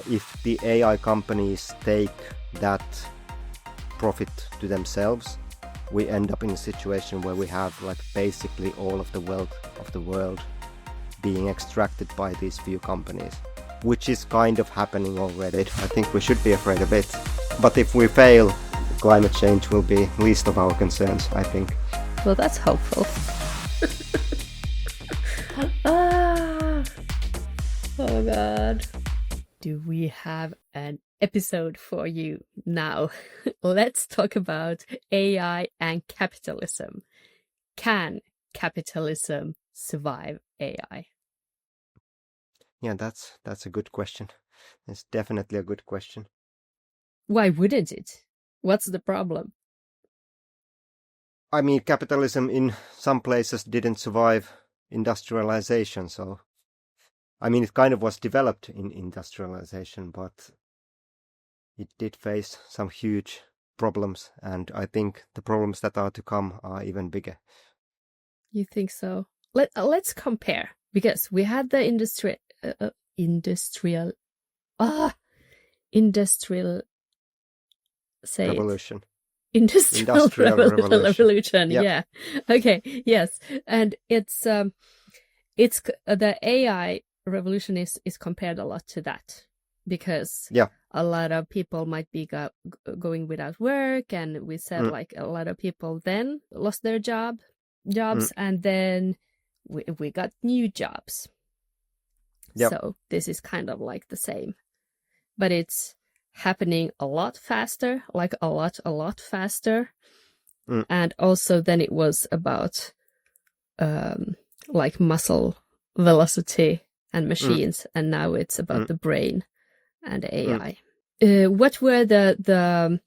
if the AI companies take that profit to themselves, we end up in a situation where we have like basically all of the wealth of the world being extracted by these few companies, which is kind of happening already. I think we should be afraid of it. But if we fail, climate change will be least of our concerns, I think. Well, that's hopeful. Oh God. Do we have an episode for you now? Let's talk about AI and capitalism. Can capitalism survive AI? Yeah, that's a good question. It's definitely a good question. Why wouldn't it? What's the problem? I mean, capitalism in some places didn't survive industrialization, so I mean, it kind of was developed in industrialization, but it did face some huge problems, and I think the problems that are to come are even bigger. You think so? Let's compare, because we had the industrial say revolution. Industrial revolution. Yep. Yeah. Okay. Yes. And it's the AI revolution is compared a lot to that, because a lot of people might be going without work, and we said like a lot of people then lost their jobs, and then we got new jobs. Yep. So this is kind of like the same, but it's happening a lot faster, like a lot faster. And also then it was about like muscle velocity and machines, and now it's about the brain and AI. What were the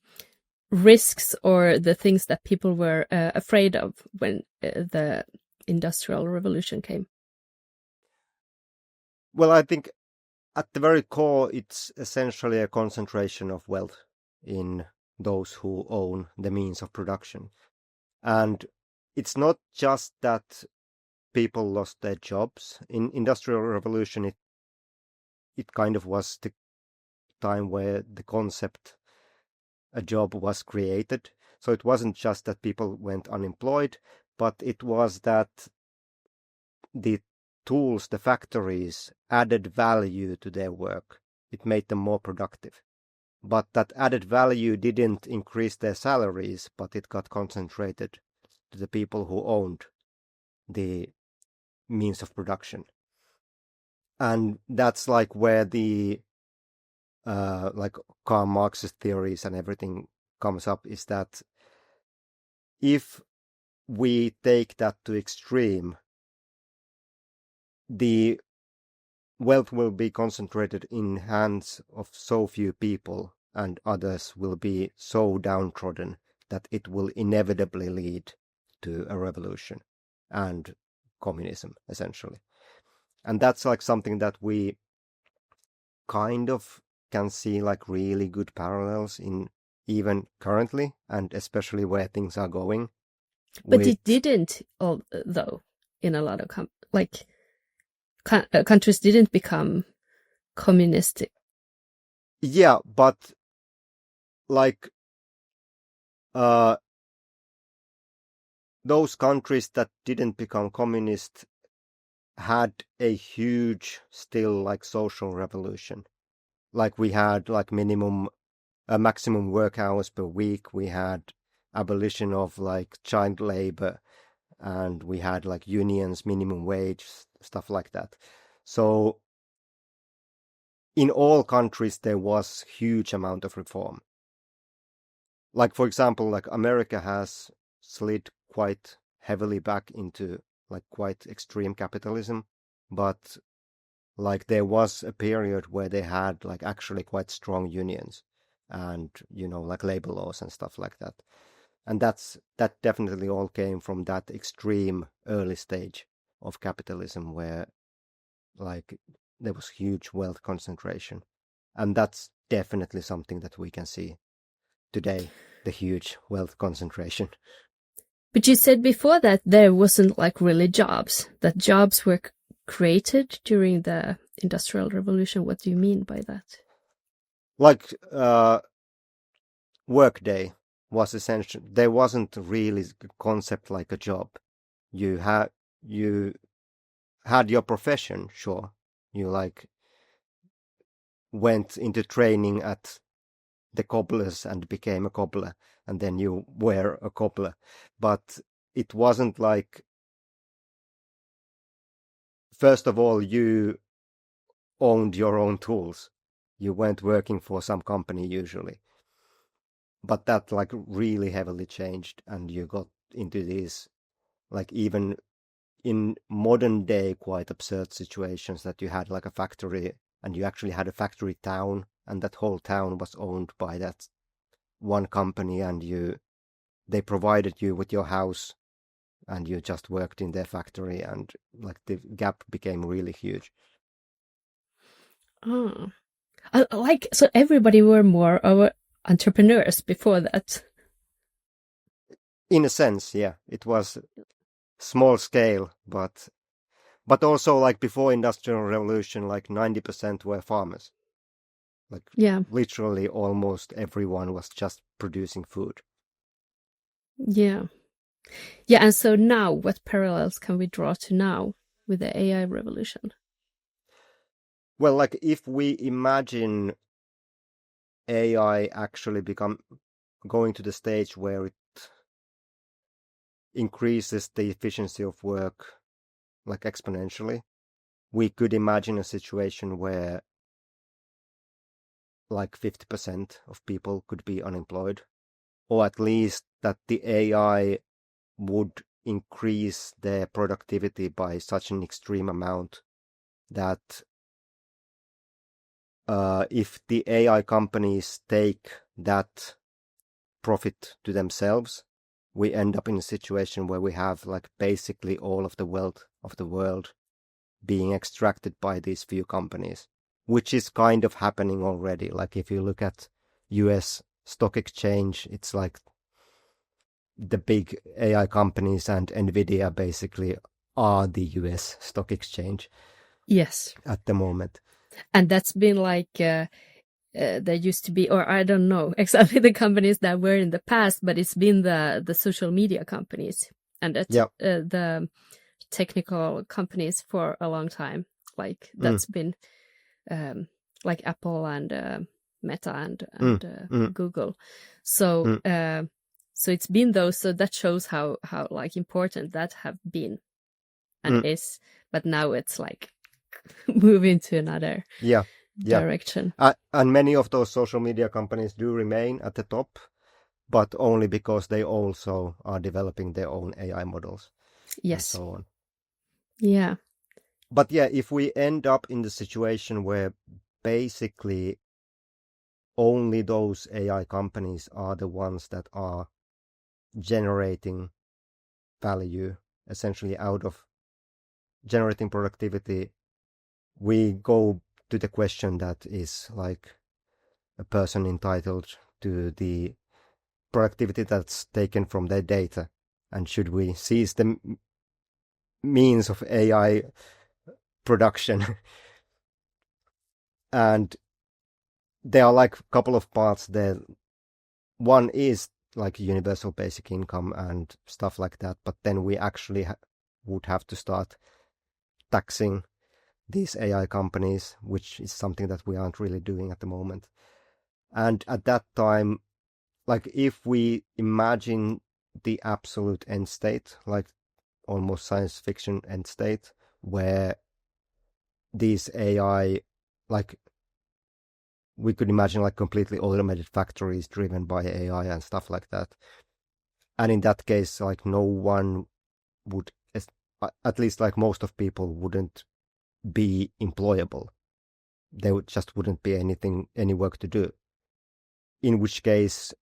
risks or the things that people were afraid of when the Industrial Revolution came? Well, I think at the very core, it's essentially a concentration of wealth in those who own the means of production. And it's not just that people lost their jobs. In Industrial Revolution, it kind of was the time where the concept a job was created. So it wasn't just that people went unemployed, but it was that the tools, the factories, added value to their work. It made them more productive. But that added value didn't increase their salaries, but it got concentrated to the people who owned the means of production. And that's like where the like Karl Marx's theories and everything comes up, is that if we take that to extreme, the wealth will be concentrated in hands of so few people, and others will be so downtrodden that it will inevitably lead to a revolution and communism, essentially. And that's like something that we kind of can see like really good parallels in even currently, and especially where things are going. But it didn't, though, in a lot of countries didn't become communistic. Yeah, but like those countries that didn't become communist had a huge still like social revolution. Like we had like maximum work hours per week, we had abolition of like child labor, and we had like unions, minimum wage, stuff like that. So in all countries there was huge amount of reform. Like for example, like America has slid quite heavily back into like quite extreme capitalism, but like there was a period where they had like actually quite strong unions and, you know, like labor laws and stuff like that. And that definitely all came from that extreme early stage of capitalism where like there was huge wealth concentration. And that's definitely something that we can see today, the huge wealth concentration. But you said before that there wasn't like really jobs, that jobs were created during the Industrial Revolution. What do you mean by that? Like workday was essential. There wasn't really a concept like a job. You had your profession, sure. You like went into training at the cobblers and became a cobbler, and then you were a cobbler. But it wasn't like, first of all, you owned your own tools. You weren't working for some company usually. But that like really heavily changed, and you got into these like even in modern day quite absurd situations that you had like a factory, and you actually had a factory town, and that whole town was owned by that one company, and they provided you with your house, and you just worked in their factory, and like the gap became really huge. Oh, like so everybody were more of entrepreneurs before that. In a sense, yeah, it was small scale, but also like before Industrial Revolution, like 90% were farmers. Like Yeah, literally almost everyone was just producing food. yeah, yeah. And so now, what parallels can we draw to now with the AI revolution? Well, like if we imagine AI actually going to the stage where it increases the efficiency of work like exponentially, we could imagine a situation where like 50% of people could be unemployed, or at least that the AI would increase their productivity by such an extreme amount that if the AI companies take that profit to themselves, we end up in a situation where we have like basically all of the wealth of the world being extracted by these few companies, which is kind of happening already. Like if you look at US stock exchange, it's like the big AI companies and Nvidia basically are the US stock exchange. Yes, at the moment. And that's been like there used to be, or I don't know exactly the companies that were in the past, but it's been the social media companies and the technical companies for a long time. Like that's been like Apple and Meta and Google. So so it's been those. So that shows how like important that have been and is. But now it's like moving to another direction. And many of those social media companies do remain at the top, but only because they also are developing their own AI models. Yes. And so on. Yeah. But yeah, if we end up in the situation where basically only those AI companies are the ones that are generating value, essentially out of generating productivity, we go to the question that is like a person entitled to the productivity that's taken from their data, and should we seize the means of AI production? And there are like a couple of parts there. One is like universal basic income and stuff like that, but then we actually would have to start taxing these AI companies, which is something that we aren't really doing at the moment. And at that time, like if we imagine the absolute end state, like almost science fiction end state, where these AI, like we could imagine like completely automated factories driven by AI and stuff like that. And in that case, like no one would, at least like most of people wouldn't be employable. There wouldn't be any work to do. In which case,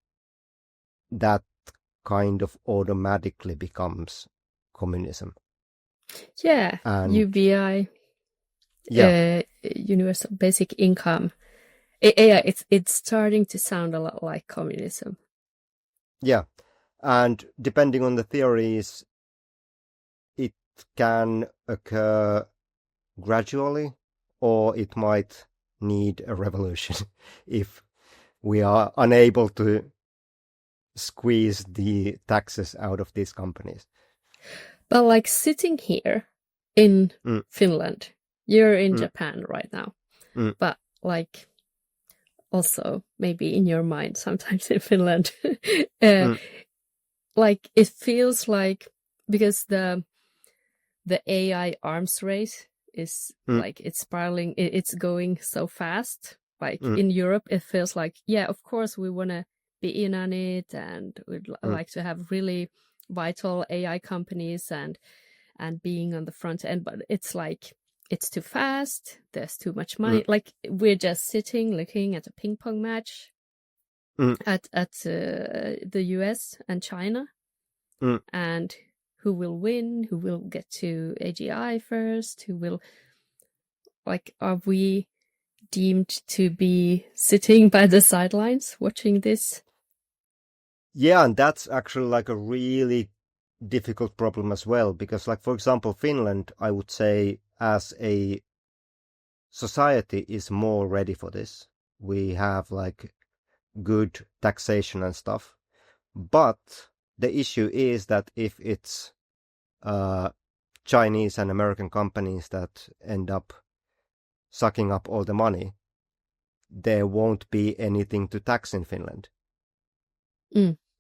that kind of automatically becomes communism. Yeah, and UBI, universal basic income. Yeah, it's starting to sound a lot like communism. Yeah, and depending on the theories, it can occur gradually, or it might need a revolution if we are unable to squeeze the taxes out of these companies. But like sitting here in Finland, you're in Japan right now, but like also maybe in your mind sometimes in Finland, like it feels like, because the AI arms race is like it's spiraling, it's going so fast. Like in Europe, it feels like, yeah, of course we want to be in on it, and we'd like to have really vital AI companies and being on the front end, but it's like it's too fast, there's too much money. Like we're just sitting looking at a ping pong match at the US and China, and who will win, who will get to AGI first, who will, like, are we deemed to be sitting by the sidelines watching this? Yeah, and that's actually like a really difficult problem as well, because like, for example, Finland, I would say as a society is more ready for this. We have like good taxation and stuff. But the issue is that if it's Chinese and American companies that end up sucking up all the money, there won't be anything to tax in Finland.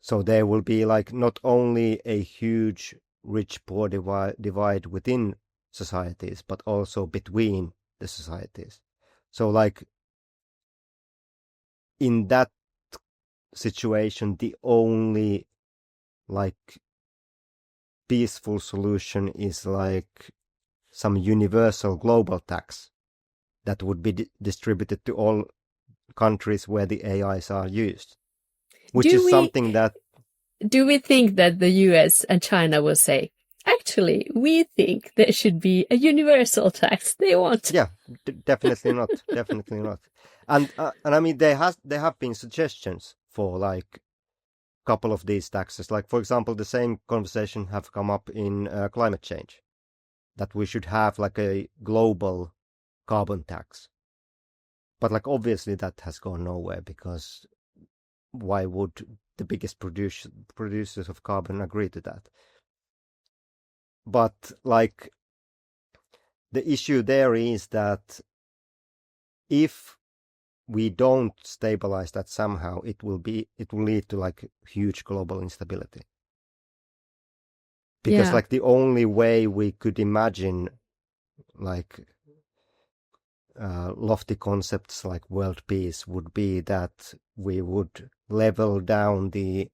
So there will be like not only a huge rich-poor divide within societies, but also between the societies. So like in that situation, the only like peaceful solution is like some universal global tax that would be distributed to all countries where the AIs are used, which is something that... Do we think that the US and China will say, actually, we think there should be a universal tax? They want. Yeah, definitely not. Definitely not. And I mean, there have been suggestions for like a couple of these taxes. Like, for example, the same conversation have come up in climate change, that we should have like a global carbon tax. But like, obviously that has gone nowhere, because why would the biggest producers of carbon agree to that? But like, the issue there is that if we don't stabilize that somehow, it will lead to like huge global instability. Because like the only way we could imagine like lofty concepts like world peace would be that we would level down the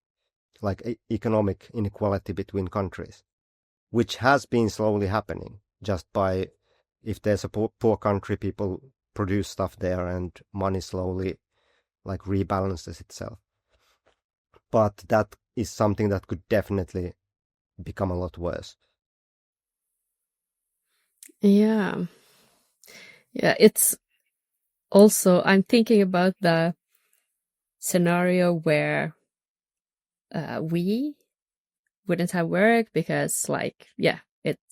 like economic inequality between countries, which has been slowly happening just by, if there's a poor country, people produce stuff there and money slowly like rebalances itself. But that is something that could definitely become a lot worse. Yeah, it's also, I'm thinking about the scenario where we wouldn't have work because, like,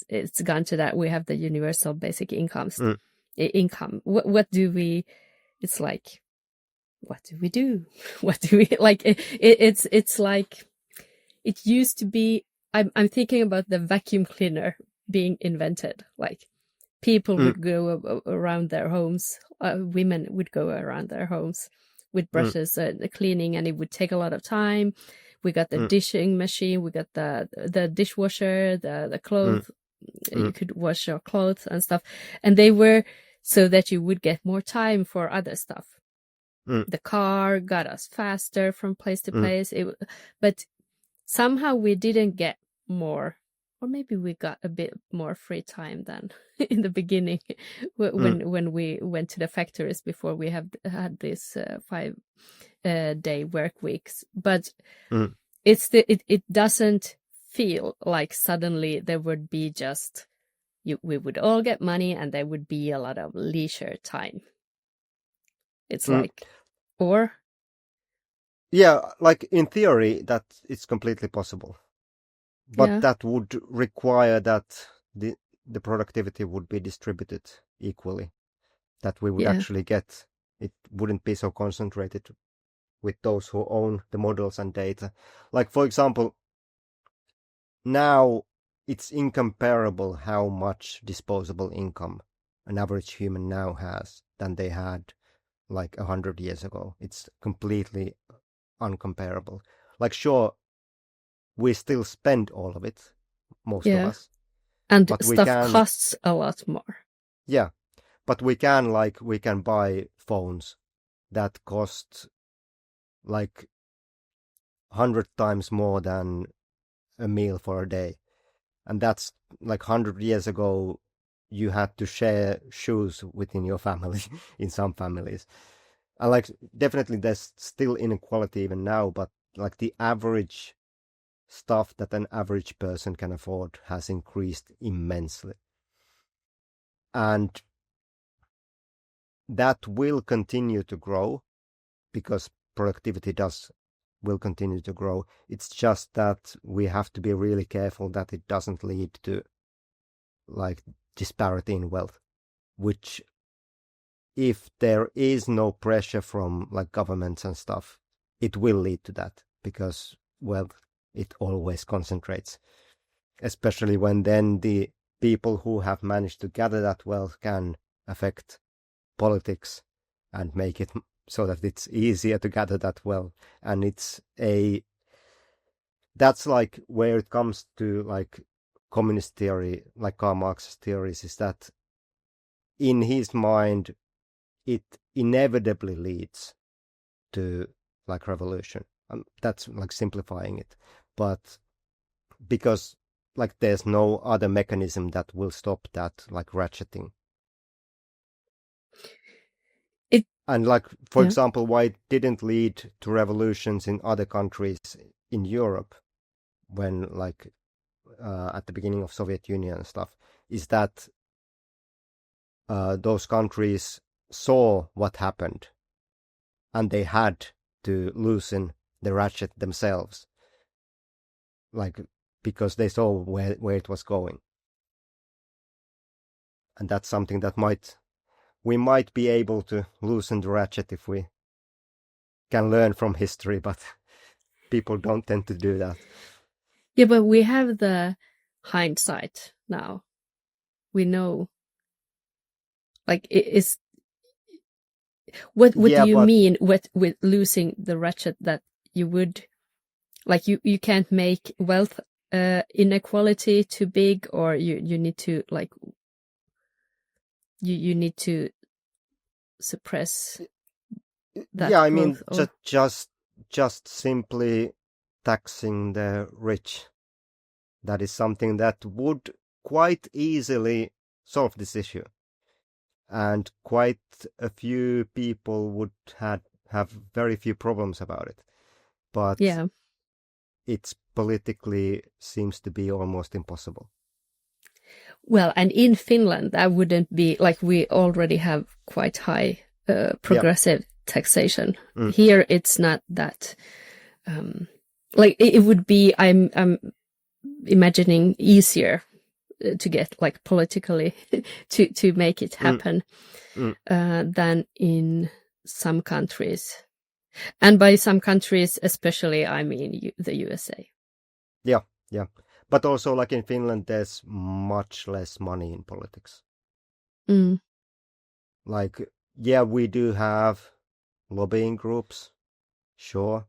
it's gone to that. We have the universal basic income. What do we? It's like, what do we do? What do we like? It's like, it used to be. I'm thinking about the vacuum cleaner being invented. Like, people would go around their homes. Women would go around their homes with brushes and cleaning, and it would take a lot of time. We got the dishing machine. We got the dishwasher, the clothes. You could wash your clothes and stuff. And they were so that you would get more time for other stuff. The car got us faster from place to place. But somehow we didn't get more, or maybe we got a bit more free time than in the beginning when we went to the factories before we had this 5-day work weeks. But it doesn't feel like suddenly there would be just we would all get money and there would be a lot of leisure time. It's like, or yeah, like in theory that it's completely possible, but that would require that the productivity would be distributed equally. that we would actually get. It wouldn't be so concentrated with those who own the models and data. Like, for example, now it's incomparable how much disposable income an average human now has than they had like 100 years ago. It's completely uncomparable. Like, sure, we still spend all of it, most of us. And but stuff costs a lot more. Yeah, but we can buy phones that cost like 100 times more than a meal for a day. And that's like 100 years ago, you had to share shoes within your family in some families. And like, definitely there's still inequality even now, but like the average stuff that an average person can afford has increased immensely. And that will continue to grow because productivity will continue to grow. It's just that we have to be really careful that it doesn't lead to like disparity in wealth, which if there is no pressure from like governments and stuff, it will lead to that because wealth, it always concentrates, especially when then the people who have managed to gather that wealth can affect politics and make it so that it's easier to gather that wealth. And that's like where it comes to like communist theory, like Karl Marx's theories, is that in his mind it inevitably leads to like revolution. That's like simplifying it, but because like there's no other mechanism that will stop that like ratcheting. And like, for example, why it didn't lead to revolutions in other countries in Europe when like at the beginning of Soviet Union and stuff, is that those countries saw what happened and they had to loosen the ratchet themselves, like because they saw where it was going. And that's something that we might be able to loosen the ratchet if we can learn from history, but people don't tend to do that. Yeah, but we have the hindsight now. We know. Like, what do you mean with losing the ratchet, that you would, like, you can't make wealth inequality too big, or you need to like you need to suppress that I growth, mean, just simply taxing the rich. That is something that would quite easily solve this issue. And quite a few people would have very few problems about it. But it's politically seems to be almost impossible. Well, and in Finland, that wouldn't be, like, we already have quite high progressive taxation. Here, it's not that. Like, it would be, I'm imagining, easier to get like politically to make it happen than in some countries. And by some countries especially, I mean the USA. Yeah. But also, like in Finland, there's much less money in politics. Like, yeah, we do have lobbying groups, sure,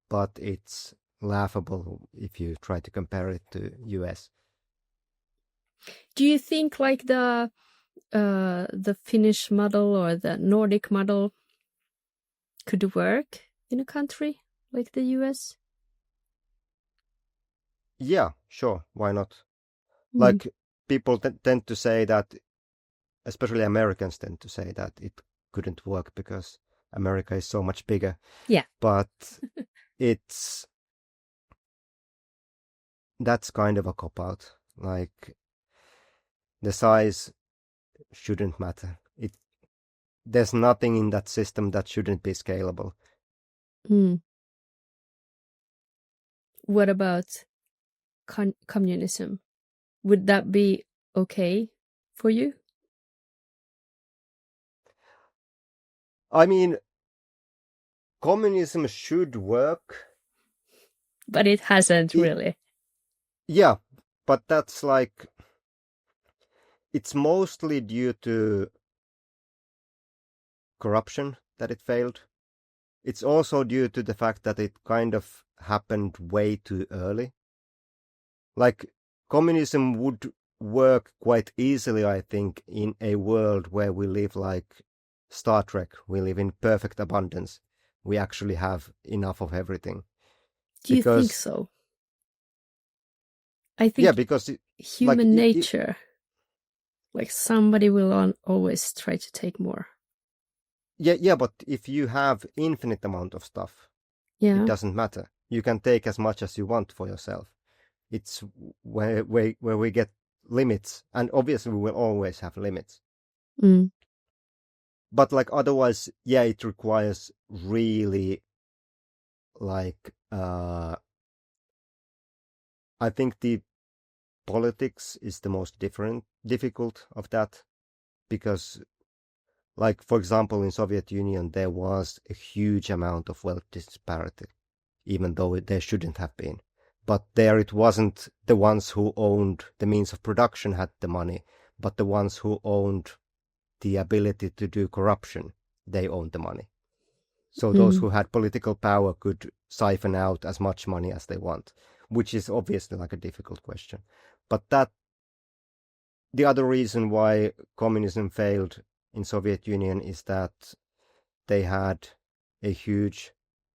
but it's laughable if you try to compare it to US. Do you think like the Finnish model or the Nordic model could work in a country like the US? Yeah, sure, why not? Like, people tend to say that, especially Americans tend to say that it couldn't work because America is so much bigger. Yeah. But that's kind of a cop-out. Like, the size shouldn't matter. There's nothing in that system that shouldn't be scalable. What about communism? Would that be okay for you? I mean, communism should work. But it hasn't really. Yeah, but that's like, it's mostly due to corruption that it failed. It's also due to the fact that it kind of happened way too early. Like, communism would work quite easily, I think, in a world where we live like Star Trek. We live in perfect abundance. We actually have enough of everything. Do you think so? I think yeah, because human nature, like somebody will always try to take more. Yeah, but if you have infinite amount of stuff, it doesn't matter. You can take as much as you want for yourself. It's where we get limits, and obviously we will always have limits. But like otherwise, yeah, it requires really like I think the politics is the most difficult of that, because like, for example, in Soviet Union there was a huge amount of wealth disparity, even though there shouldn't have been. But there it wasn't the ones who owned the means of production had the money, but the ones who owned the ability to do corruption, they owned the money. So those who had political power could siphon out as much money as they want, which is obviously like a difficult question. But that, the other reason why communism failed in Soviet Union is that they had a huge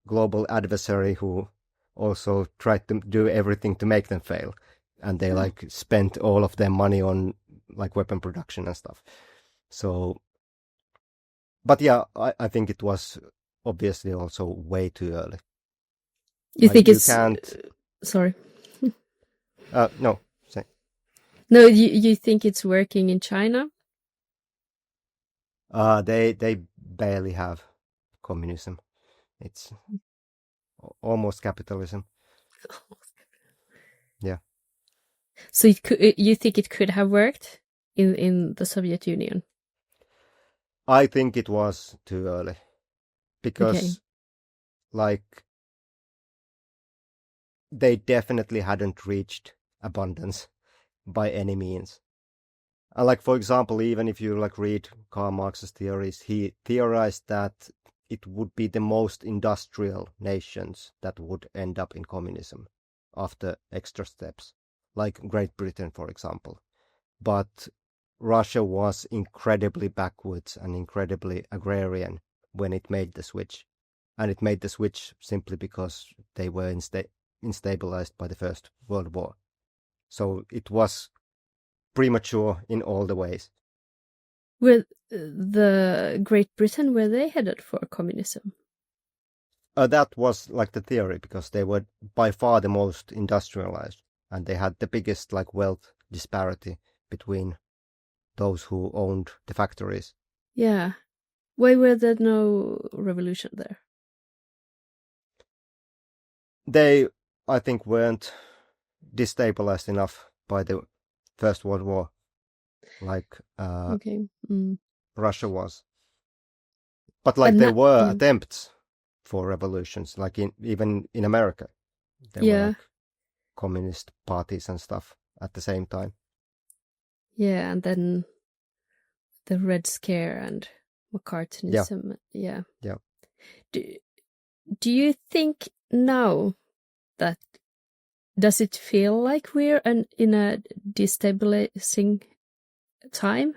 global adversary who also tried to do everything to make them fail, and they like spent all of their money on like weapon production and stuff. So, but yeah, I think it was obviously also way too early. You think you it's can't sorry. No, say. No, you think it's working in China? They barely have communism. It's almost capitalism. Yeah. So you think it could have worked in the Soviet Union? I think it was too early, because like they definitely hadn't reached abundance by any means. And like, for example, even if you like read Karl Marx's theories, he theorized that it would be the most industrial nations that would end up in communism after extra steps, like Great Britain, for example. But Russia was incredibly backwards and incredibly agrarian when it made the switch. And it made the switch simply because they were instabilized by the First World War. So it was premature in all the ways. With the Great Britain, were they headed for communism? That was like the theory, because they were by far the most industrialized, and they had the biggest like wealth disparity between those who owned the factories. Yeah. Why were there no revolution there? They, I think, weren't destabilized enough by the First World War like Russia was. But like there were attempts for revolutions, like even in America. There were like communist parties and stuff at the same time. Yeah, and then the Red Scare and McCarthyism. Yeah. Do you think now that, does it feel like we're in a destabilizing time?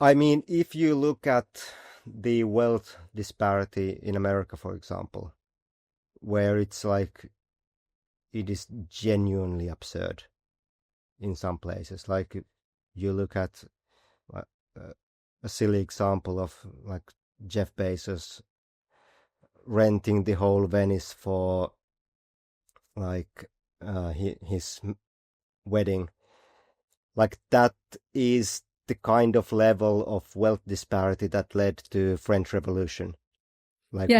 I mean, if you look at the wealth disparity in America, for example, where it's like, it is genuinely absurd in some places. Like, you look at a silly example of like Jeff Bezos renting the whole Venice for like his wedding. Like, that is the kind of level of wealth disparity that led to French Revolution. Like,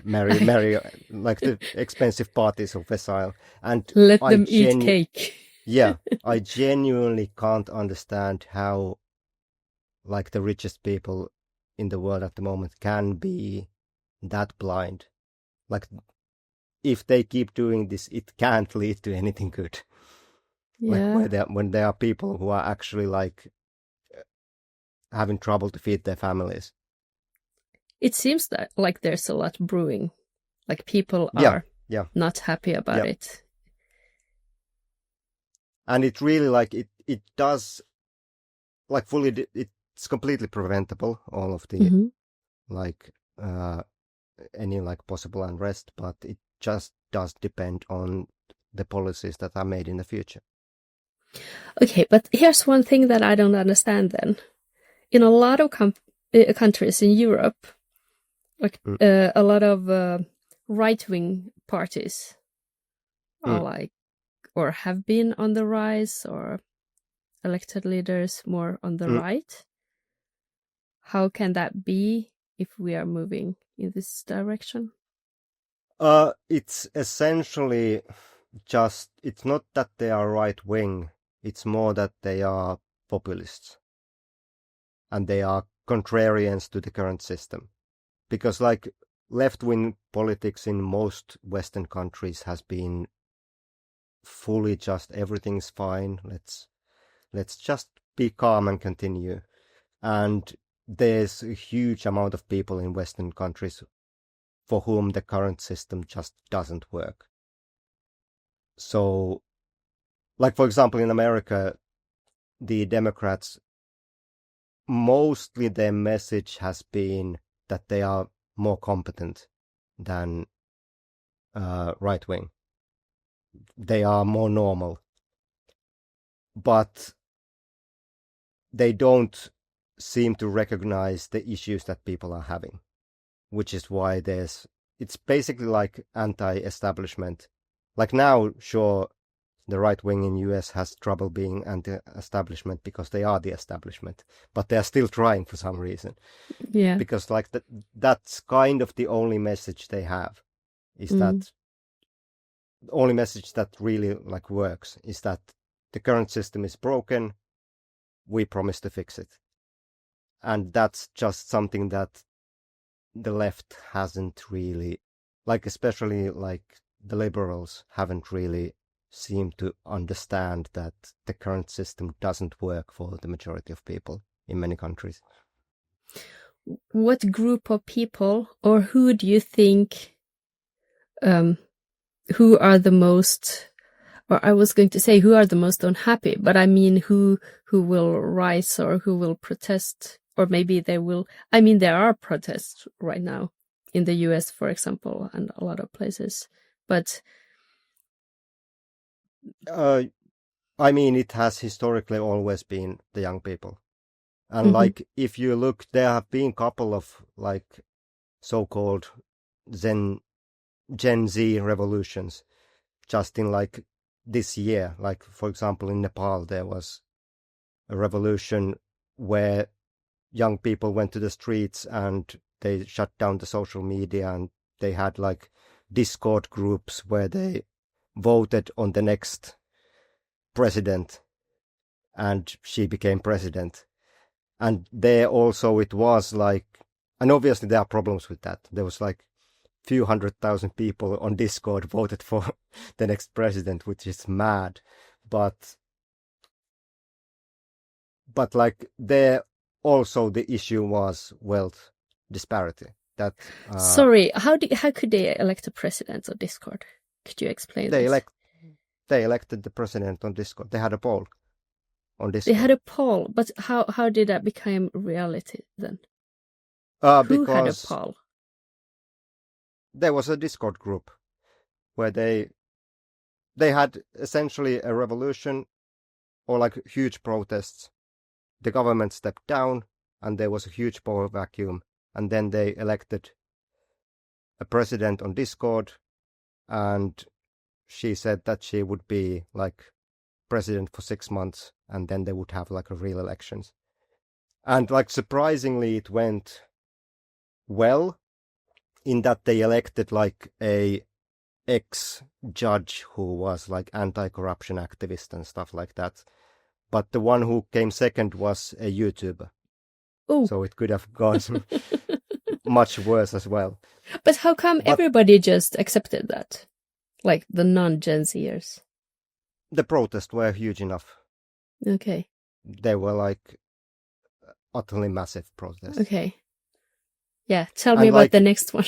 marry like the expensive parties of Versailles, and let them eat cake. Yeah, I genuinely can't understand how like the richest people in the world at the moment can be that blind. Like, if they keep doing this, it can't lead to anything good. Yeah. Like when there are people who are actually like having trouble to feed their families. It seems that like there's a lot brewing. Like people Yeah, are yeah, not happy about yeah. it. And it really like it does like fully. It's completely preventable. All of the Mm-hmm. like any like possible unrest, but it just does depend on the policies that are made in the future. Okay, but here's one thing that I don't understand then. In a lot of countries in Europe, like a lot of right-wing parties are like, or have been on the rise, or elected leaders more on the right. How can that be if we are moving in this direction? It's essentially just, it's not that they are right wing, it's more that they are populists and they are contrarians to the current system. Because like left wing politics in most Western countries has been fully just everything's fine. Let's just be calm and continue. And there's a huge amount of people in Western countries for whom the current system just doesn't work. So, like for example, in America, the Democrats, mostly their message has been that they are more competent than right wing. They are more normal. But they don't seem to recognize the issues that people are having, which is why it's basically like anti-establishment. Like now, sure, the right wing in US has trouble being anti-establishment because they are the establishment, but they are still trying for some reason. Yeah. Because like that's kind of the only message they have, is that the only message that really like works is that the current system is broken, we promise to fix it. And that's just something that the left hasn't really, like especially like the liberals haven't really seemed to understand that the current system doesn't work for the majority of people in many countries. What group of people, or who do you think, who are the most, or I was going to say who are the most unhappy, but I mean who will rise or who will protest, or maybe they will, I mean there are protests right now in the US, for example, and a lot of places, but I mean, it has historically always been the young people. And like, if you look, there have been a couple of like so-called Gen Z revolutions just in like this year. Like, for example, in Nepal, there was a revolution where young people went to the streets and they shut down the social media, and they had like Discord groups where they voted on the next president, and she became president. And there also it was like, and obviously there are problems with that. There was like few 100,000 people on Discord voted for the next president, which is mad. But like there also the issue was wealth disparity. That sorry, how could they elect a president on Discord? Could you explain this? They elected the president on Discord. They had a poll on They Discord. had a poll, but how did that become reality then? Who had a Because poll? there was a Discord group where they had essentially a revolution or like huge protests. The government stepped down and there was a huge power vacuum, and then they elected a president on Discord, and she said that she would be like president for 6 months, and then they would have like a real elections. And like surprisingly it went well, in that they elected like a ex-judge who was like anti-corruption activist and stuff like that. But the one who came second was a YouTuber. Oh. So it could have gone much worse as well. But how come everybody just accepted that? Like the non-Gen Zers? The protests were huge enough. Okay. They were like utterly massive protests. Okay. Yeah, tell me about the next one.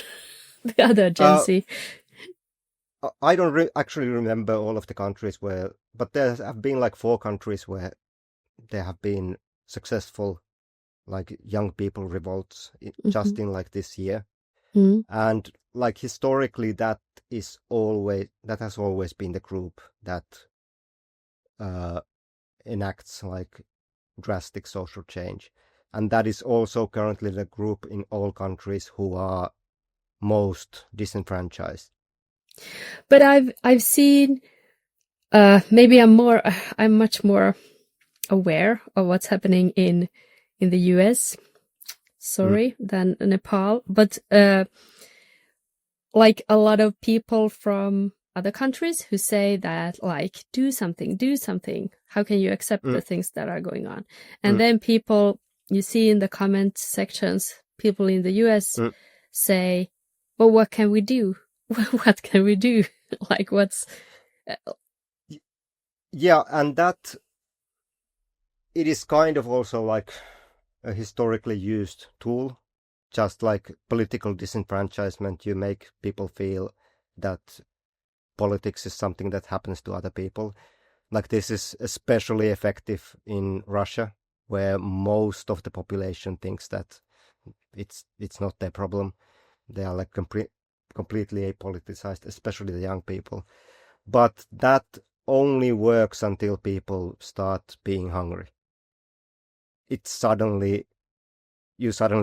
The other Gen Z. I don't actually remember all of the countries where, but there have been like 4 countries where there have been successful like young people revolts just in like this year. And like historically that has always been the group that enacts like drastic social change. And that is also currently the group in all countries who are most disenfranchised. But I've seen, maybe I'm much more aware of what's happening in the US, than Nepal. But like a lot of people from other countries who say that, like, do something. How can you accept the things that are going on? And then people, you see in the comment sections, people in the US say, well, what can we do? What can we do? Like, what's... Yeah, and that, it is kind of also like a historically used tool. Just like political disenfranchisement, you make people feel that politics is something that happens to other people. Like this is especially effective in Russia, where most of the population thinks that it's not their problem. They are like completely apoliticized, especially the young people. But that only works until people start being hungry. You suddenly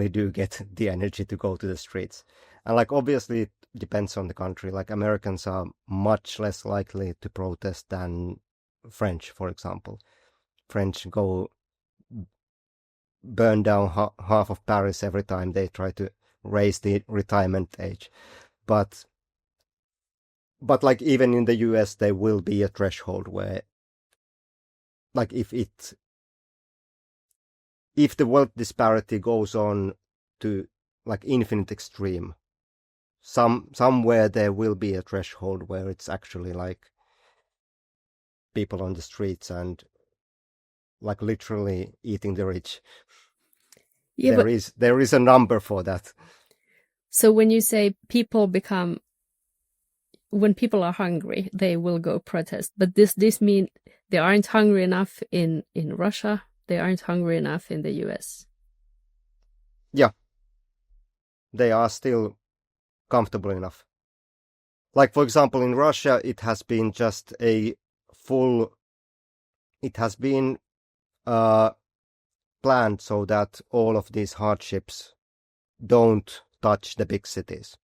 do get the energy to go to the streets. And like obviously it depends on the country. Like Americans are much less likely to protest than French, for example. French go burn down half of Paris every time they try to raise the retirement age. But like even in the US there will be a threshold where like if the wealth disparity goes on to like infinite extreme, somewhere there will be a threshold where it's actually like people on the streets and like literally eating the rich. Yeah, there is a number for that. So when you say when people are hungry, they will go protest. But this mean they aren't hungry enough in Russia. They aren't hungry enough in the US. Yeah. They are still comfortable enough. Like, for example, in Russia, it has been planned so that all of these hardships don't touch the big cities.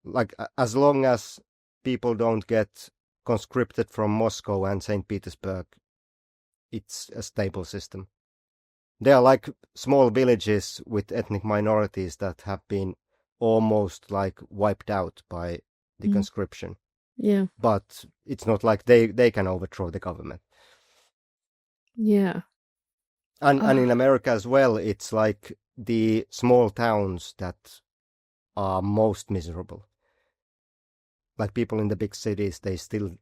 Like, as long as people don't get conscripted from Moscow and St. Petersburg, it's a stable system. There are like small villages with ethnic minorities that have been almost like wiped out by the conscription. Yeah. But it's not like they can overthrow the government. Yeah. And in America as well, it's like the small towns that are most miserable. Like people in the big cities, they still,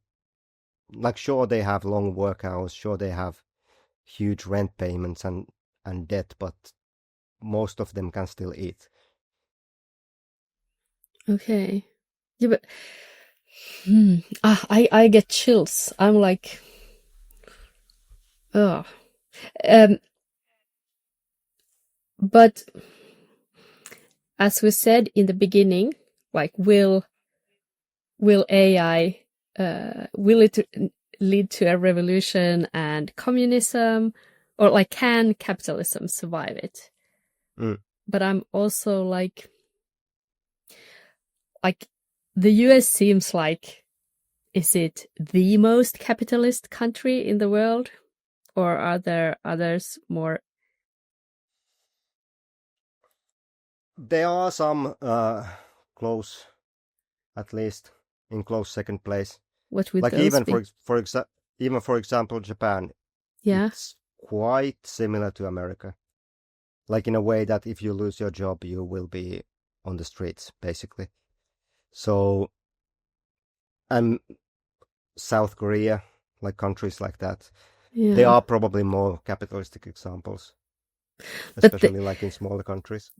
like, sure, they have long work hours, sure, they have huge rent payments and debt, but most of them can still eat. Okay. Yeah, but I get chills. I'm like, oh. But as we said in the beginning, like, will AI will it lead to a revolution and communism, or like, can capitalism survive it? But I'm also like the US seems like, is it the most capitalist country in the world, or are there others more? There are some close, at least in close second place. What would like those even be? for example Japan. Yeah. It's quite similar to America. Like in a way that if you lose your job, you will be on the streets, basically. So, and South Korea, like countries like that, they are probably more capitalistic examples, especially like in smaller countries.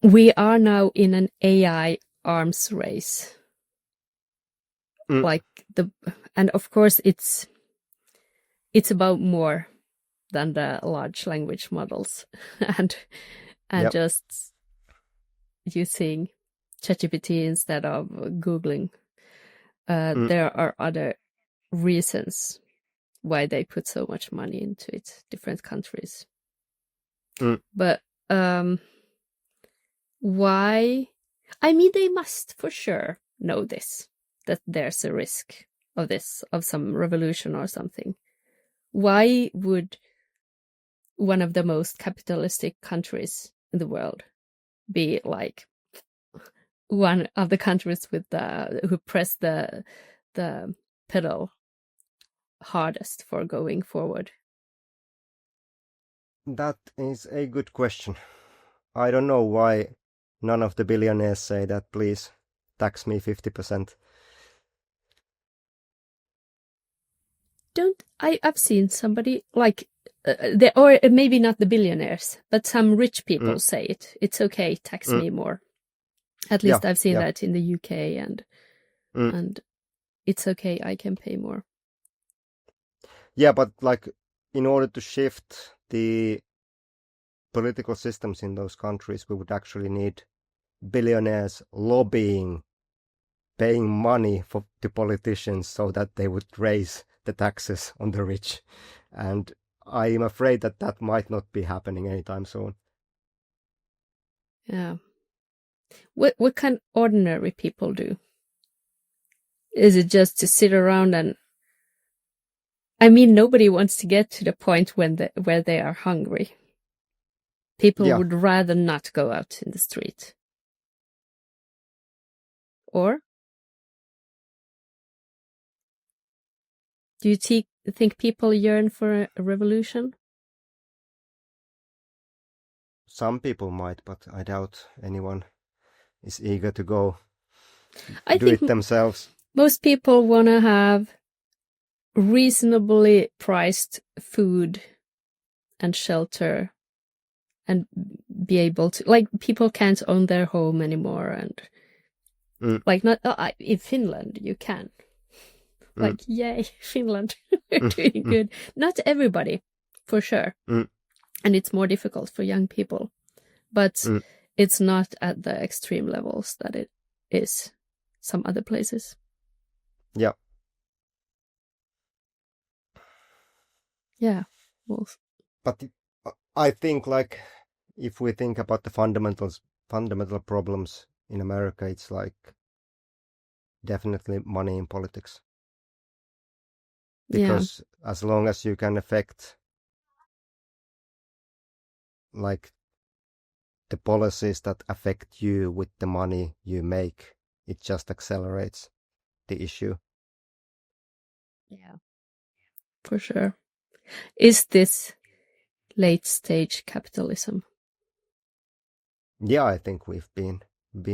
We are now in an AI arms race. And of course it's about more than the large language models and just using ChatGPT instead of Googling. There are other reasons why they put so much money into it, different countries. But why? I mean, they must for sure know this, that there's a risk of this, of some revolution or something. Why would one of the most capitalistic countries in the world be like one of the countries with who press the pedal hardest for going forward? That is a good question. I don't know why none of the billionaires say that, please tax me 50%. I've seen somebody like or maybe not the billionaires, but some rich people say it. It's okay, tax me more. At least I've seen that in the UK, and it's okay, I can pay more. Yeah, but like in order to shift the political systems in those countries, we would actually need billionaires lobbying, paying money to politicians so that they would raise the taxes on the rich. And I'm afraid that might not be happening anytime soon. Yeah. What can ordinary people do? Is it just to sit around and... I mean, nobody wants to get to the point where they are hungry. People would rather not go out in the street. Or? Do you think people yearn for a revolution? Some people might, but I doubt anyone is eager to go do it themselves. Most people want to have reasonably priced food and shelter and be able to, like, people can't own their home anymore, and like, not in Finland you can. Like, yay, Finland, we're doing good. Not everybody, for sure. And it's more difficult for young people, but it's not at the extreme levels that it is some other places. Yeah. Yeah. Well, but I think, like, if we think about the fundamental problems in America, it's like definitely money in politics. Because as long as you can affect, like, the policies that affect you with the money you make, it just accelerates the issue. Yeah, for sure. Is this late stage capitalism? Yeah, I think we've been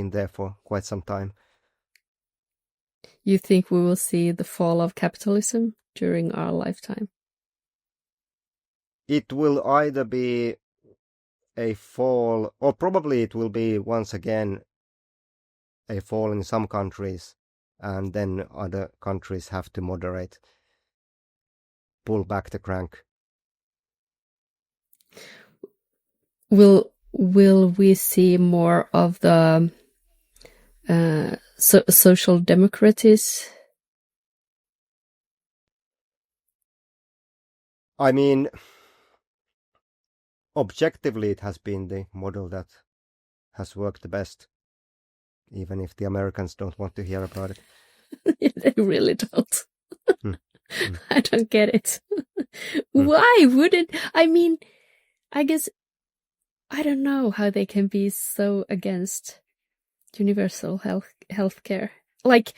there for quite some time. You think we will see the fall of capitalism during our lifetime? It will either be a fall, or probably it will be once again a fall in some countries, and then other countries have to pull back the crank. Will we see more of the social democracies? I mean, objectively, it has been the model that has worked the best, even if the Americans don't want to hear about it. They really don't. I don't get it. Why wouldn't... I mean, I guess... I don't know how they can be so against universal healthcare. Like,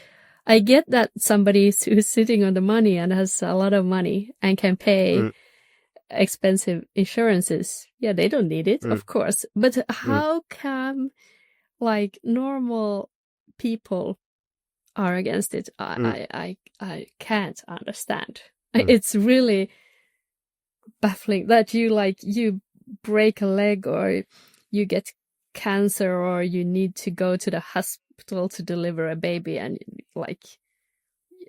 I get that somebody who's sitting on the money and has a lot of money and can pay expensive insurances. Yeah, they don't need it, of course. But how come like normal people are against it? I can't understand. It's really baffling that you break a leg or you get cancer or you need to go to the hospital to deliver a baby and like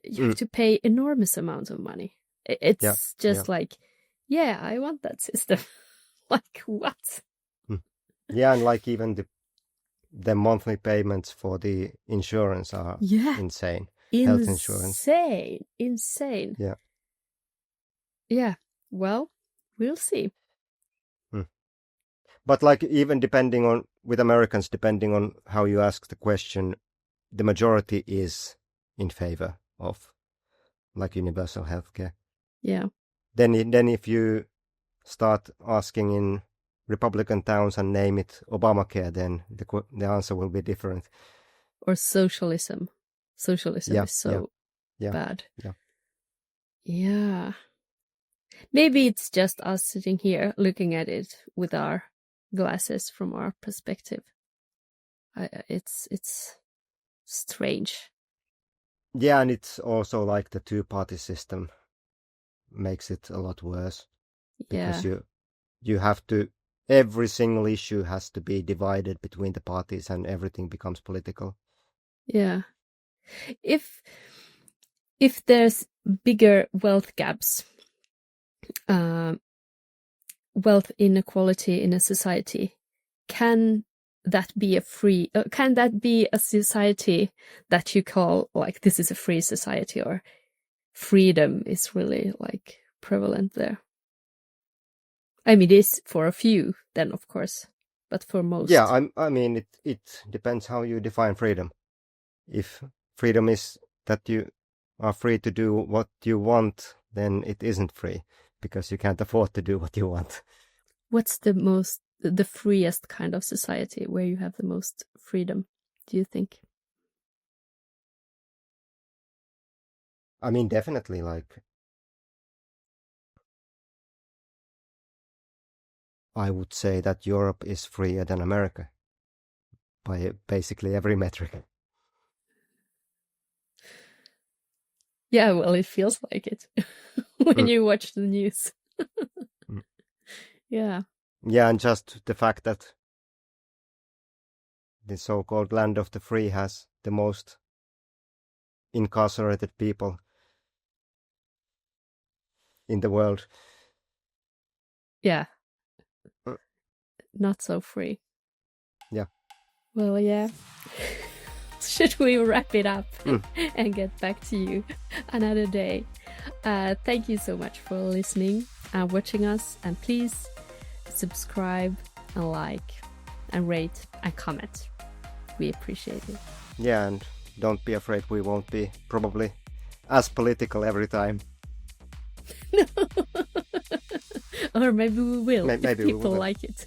you have to pay enormous amounts of money. It's just like, yeah, I want that system. Like what? Yeah, and like even the monthly payments for the insurance are insane. Health insurance. Insane. Yeah. Yeah. Well, we'll see. But like even with Americans, depending on how you ask the question, the majority is in favor of like universal healthcare. Yeah. Then if you start asking in Republican towns and name it Obamacare, then the answer will be different. Or socialism. Socialism is so bad. Yeah. Maybe it's just us sitting here looking at it with our glasses from our perspective. It's strange. Yeah, and it's also like the two-party system makes it a lot worse. Because you have to, every single issue has to be divided between the parties and everything becomes political. Yeah. If there's bigger wealth gaps, wealth inequality in a society, can that be a society that you call like this is a free society, or freedom is really like prevalent there? I mean, it is for a few, then of course, but for most. Yeah, I mean, it depends how you define freedom. If freedom is that you are free to do what you want, then it isn't free because you can't afford to do what you want. What's the freest kind of society where you have the most freedom, do you think? I mean, definitely, like, I would say that Europe is freer than America by basically every metric. Yeah, well, it feels like it when you watch the news. Yeah. Yeah, and just the fact that the so-called land of the free has the most incarcerated people in the world. Yeah. Not so free. Yeah. Well, yeah. Should we wrap it up and get back to you another day? Thank you so much for listening and watching us. And please subscribe and like and rate and comment. We appreciate it. Yeah, and don't be afraid, we won't be probably as political every time. No. Or maybe we will, Maybe if people we will. like it.